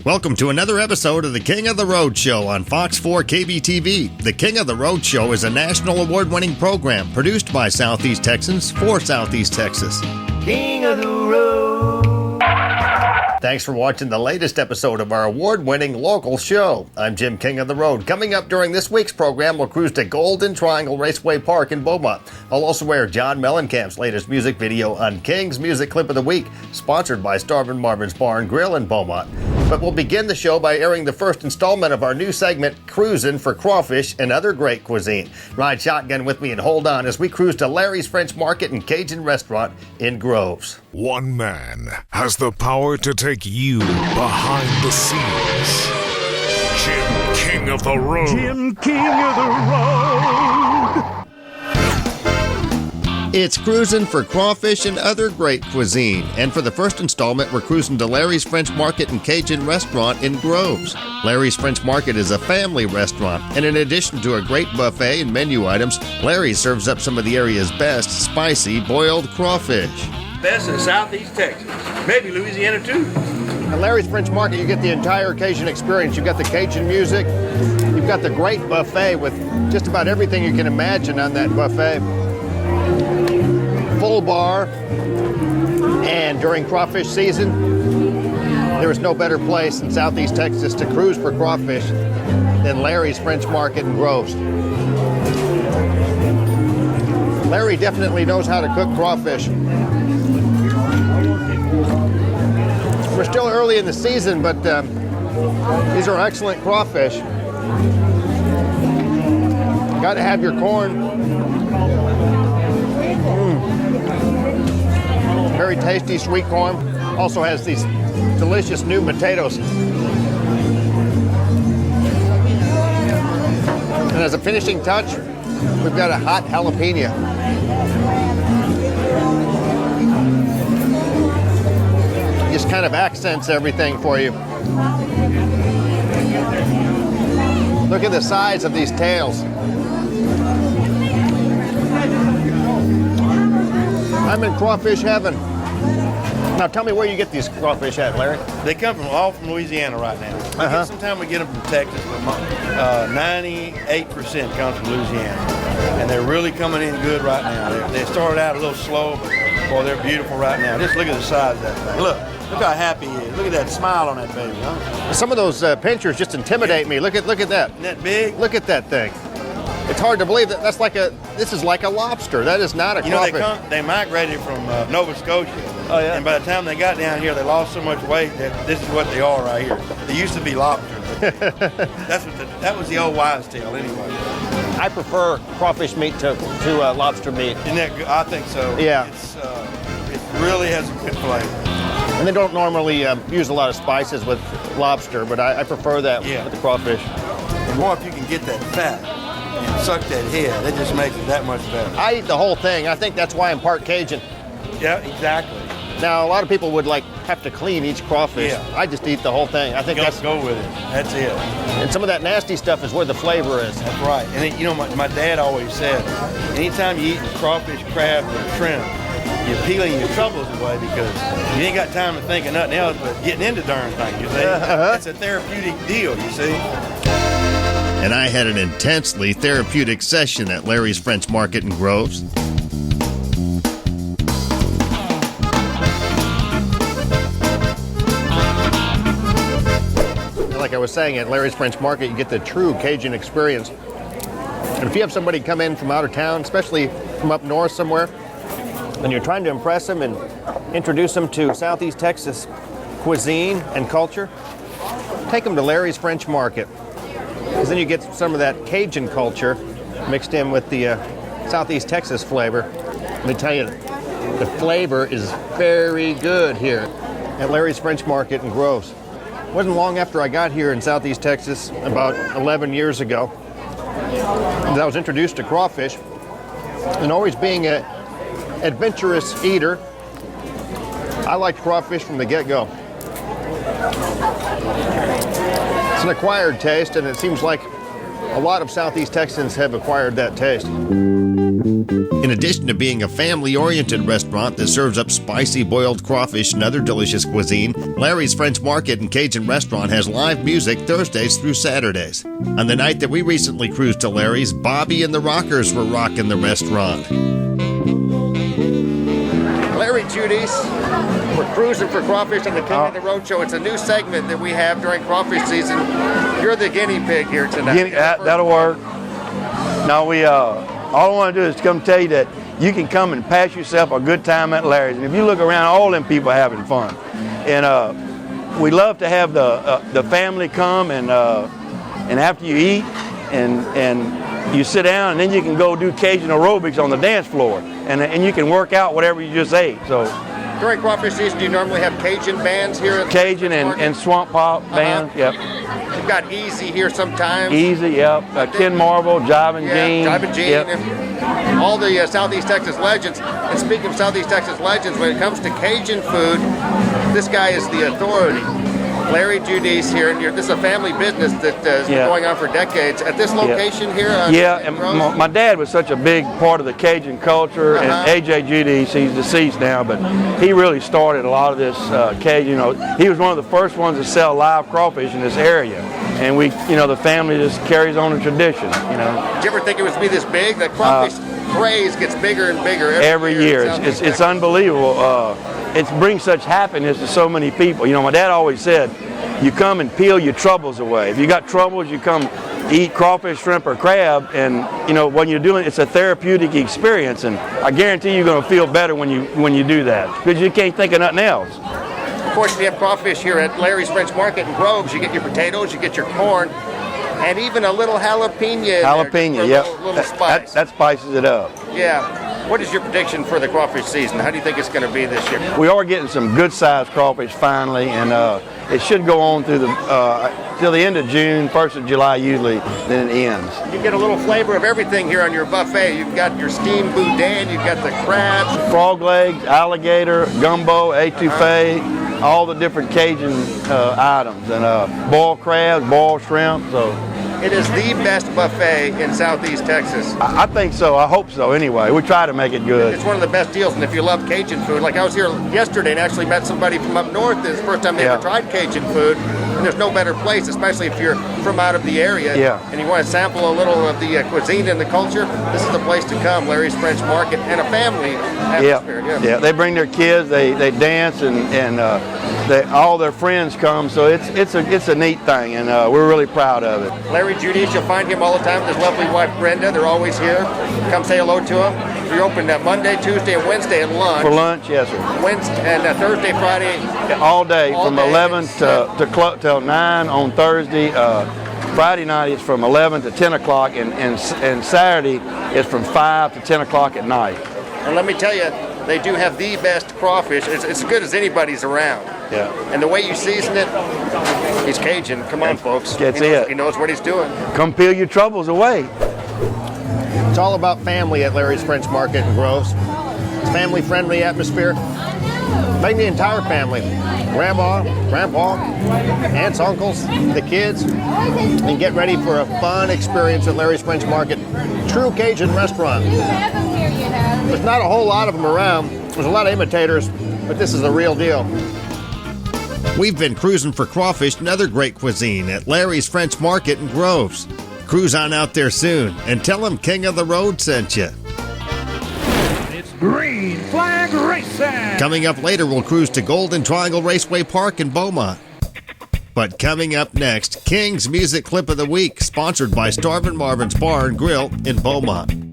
Welcome to another episode of the King of the Road Show on Fox 4 KBTV. The King of the Road Show is a national award-winning program produced by Southeast Texans for Southeast Texas. King of the Road. Thanks for watching the latest episode of our award-winning local show. I'm Jim, King of the Road. Coming up during this week's program, we'll cruise to Golden Triangle Raceway Park in Beaumont. I'll also air John Mellencamp's latest music video on King's Music Clip of the Week, sponsored by Starvin' Marvin's Bar and Grill in Beaumont. But we'll begin the show by airing the first installment of our new segment, Cruisin for Crawfish and Other Great Cuisine. Ride shotgun with me and hold on as we cruise to Larry's French Market and Cajun Restaurant in Groves. One man has the power to take you behind the scenes. Jim, King of the Road. Jim, King of the Road. It's Cruisin for Crawfish and Other Great Cuisine. And for the first installment, we're cruising to Larry's French Market and Cajun Restaurant in Groves. Larry's French Market is a family restaurant, and in addition to a great buffet and menu items, Larry serves up some of the area's best spicy boiled crawfish. Best in Southeast Texas, maybe Louisiana too. At Larry's French Market, you get the entire Cajun experience. You've got the Cajun music, you've got the great buffet with just about everything you can imagine on that buffet. Full bar, and during crawfish season, there is no better place in Southeast Texas to cruise for crawfish than Larry's French Market in Groves. Larry definitely knows how to cook crawfish. We're still early in the season, but these are excellent crawfish. Got to have your corn. Very tasty sweet corn. Also has these delicious new potatoes. And as a finishing touch, we've got a hot jalapeno. Just kind of accents everything for you. Look at the size of these tails. I'm in crawfish heaven. Now tell me where you get these crawfish at, Larry. They come all from Louisiana right now. Sometimes we get them from Texas, but 98% comes from Louisiana. And they're really coming in good right now. They started out a little slow, but boy, they're beautiful right now. Just look at the size of that thing. Look how happy he is. Look at that smile on that baby, huh? Some of those pinchers just intimidate me. Look at that. Isn't that big? Look at that thing. It's hard to believe this is like a lobster. That is not a crawfish. They migrated from Nova Scotia. Oh, yeah. And by the time they got down here, they lost so much weight that this is what they are right here. They used to be lobsters. That was the old wives' tale anyway. I prefer crawfish meat to lobster meat. Isn't that good? I think so. Yeah. It really has a good flavor. And they don't normally use a lot of spices with lobster, but I prefer that with the crawfish. And more if you can get that fat and suck that head, it just makes it that much better. I eat the whole thing. I think that's why I'm part Cajun. Yeah, exactly. Now, a lot of people would have to clean each crawfish. Yeah. I just eat the whole thing. I think Go with it. That's it. And some of that nasty stuff is where the flavor is. That's right. And my dad always said, anytime you eat crawfish, crab, or shrimp, you're peeling your troubles away because you ain't got time to think of nothing else but getting into darn things, you see? It's a therapeutic deal, you see? And I had an intensely therapeutic session at Larry's French Market in Groves. Like I was saying, at Larry's French Market, you get the true Cajun experience. And if you have somebody come in from out of town, especially from up north somewhere, and you're trying to impress them and introduce them to Southeast Texas cuisine and culture, take them to Larry's French Market. Because then you get some of that Cajun culture mixed in with the Southeast Texas flavor. Let me tell you, the flavor is very good here at Larry's French Market in Groves. It wasn't long after I got here in Southeast Texas, about 11 years ago, that I was introduced to crawfish. And always being an adventurous eater, I liked crawfish from the get-go. It's an acquired taste, and it seems like a lot of Southeast Texans have acquired that taste. In addition to being a family-oriented restaurant that serves up spicy boiled crawfish and other delicious cuisine, Larry's French Market and Cajun Restaurant has live music Thursdays through Saturdays. On the night that we recently cruised to Larry's, Bobby and the Rockers were rocking the restaurant. Larry Judy's, we're cruising for crawfish on the King of the Road Show. It's a new segment that we have during crawfish season. You're the guinea pig here tonight. That'll work. No, all I want to do is come tell you that you can come and pass yourself a good time at Larry's. And if you look around, all them people are having fun. And we love to have the family come and after you eat and you sit down, and then you can go do Cajun aerobics on the dance floor, and you can work out whatever you just ate. So during crawfish season, do you normally have Cajun bands here? At Cajun and swamp pop bands. Yep. You've got Easy here sometimes. Easy, yep. Ken Marvel, Jive and Gene. Jive and Gene. Yep. And all the Southeast Texas legends. And speaking of Southeast Texas legends, when it comes to Cajun food, this guy is the authority. Larry Judy's here, and this is a family business that has been going on for decades. At this location here? And my dad was such a big part of the Cajun culture, and A.J. Judy's, he's deceased now, but he really started a lot of this Cajun. He was one of the first ones to sell live crawfish in this area, and the family just carries on the tradition. Did you ever think it was be this big? The crawfish craze gets bigger and bigger every year. It's unbelievable. It brings such happiness to so many people. My dad always said, you come and peel your troubles away. If you got troubles, you come eat crawfish, shrimp, or crab, and when you're doing it's a therapeutic experience, and I guarantee you're going to feel better when you do that, because you can't think of nothing else. Of course, we have crawfish here at Larry's French Market in Groves. You get your potatoes, you get your corn, and even a little jalapeno. Jalapeno, yep. Little spice. That spices it up. Yeah. What is your prediction for the crawfish season? How do you think it's going to be this year? We are getting some good-sized crawfish finally, and it should go on through till the end of June, 1st of July usually, then it ends. You get a little flavor of everything here on your buffet. You've got your steamed boudin, you've got the crabs. Frog legs, alligator, gumbo, etouffee, all the different Cajun items, and boiled crabs, boiled shrimp. So it is the best buffet in Southeast Texas. I think so. I hope so anyway. We try to make it good. It's one of the best deals, and if you love Cajun food, like I was here yesterday and actually met somebody from up north. This is the first time they ever tried Cajun food, and there's no better place, especially if you're from out of the area and you want to sample a little of the cuisine and the culture. This is the place to come, Larry's French Market, and a family atmosphere. Yeah, they bring their kids, they dance, and all their friends come, so it's a neat thing, and we're really proud of it. Larry Judy's, you'll find him all the time with his lovely wife Brenda. They're always here. Come say hello to him. We're open Monday, Tuesday, and Wednesday at lunch. For lunch, yes, sir. Wednesday and Thursday, Friday. All day, from 11 till 9 on Thursday. Friday night is from 11 to 10 o'clock, and Saturday is from 5 to 10 o'clock at night. And let me tell you, they do have the best crawfish. It's as good as anybody's around. Yeah. And the way you season it, he's Cajun. Come on, folks. He knows what he's doing. Come peel your troubles away. It's all about family at Larry's French Market in Groves. It's family-friendly atmosphere. Bring the entire family. Grandma, Grandpa, aunts, uncles, the kids, and get ready for a fun experience at Larry's French Market. True Cajun restaurant. There's not a whole lot of them around. There's a lot of imitators, but this is the real deal. We've been cruising for crawfish and other great cuisine at Larry's French Market in Groves. Cruise on out there soon and tell them King of the Road sent you. It's Green Flag Racing. Coming up later, we'll cruise to Golden Triangle Raceway Park in Beaumont. But coming up next, King's Music Clip of the Week, sponsored by Starvin' Marvin's Bar and Grill in Beaumont.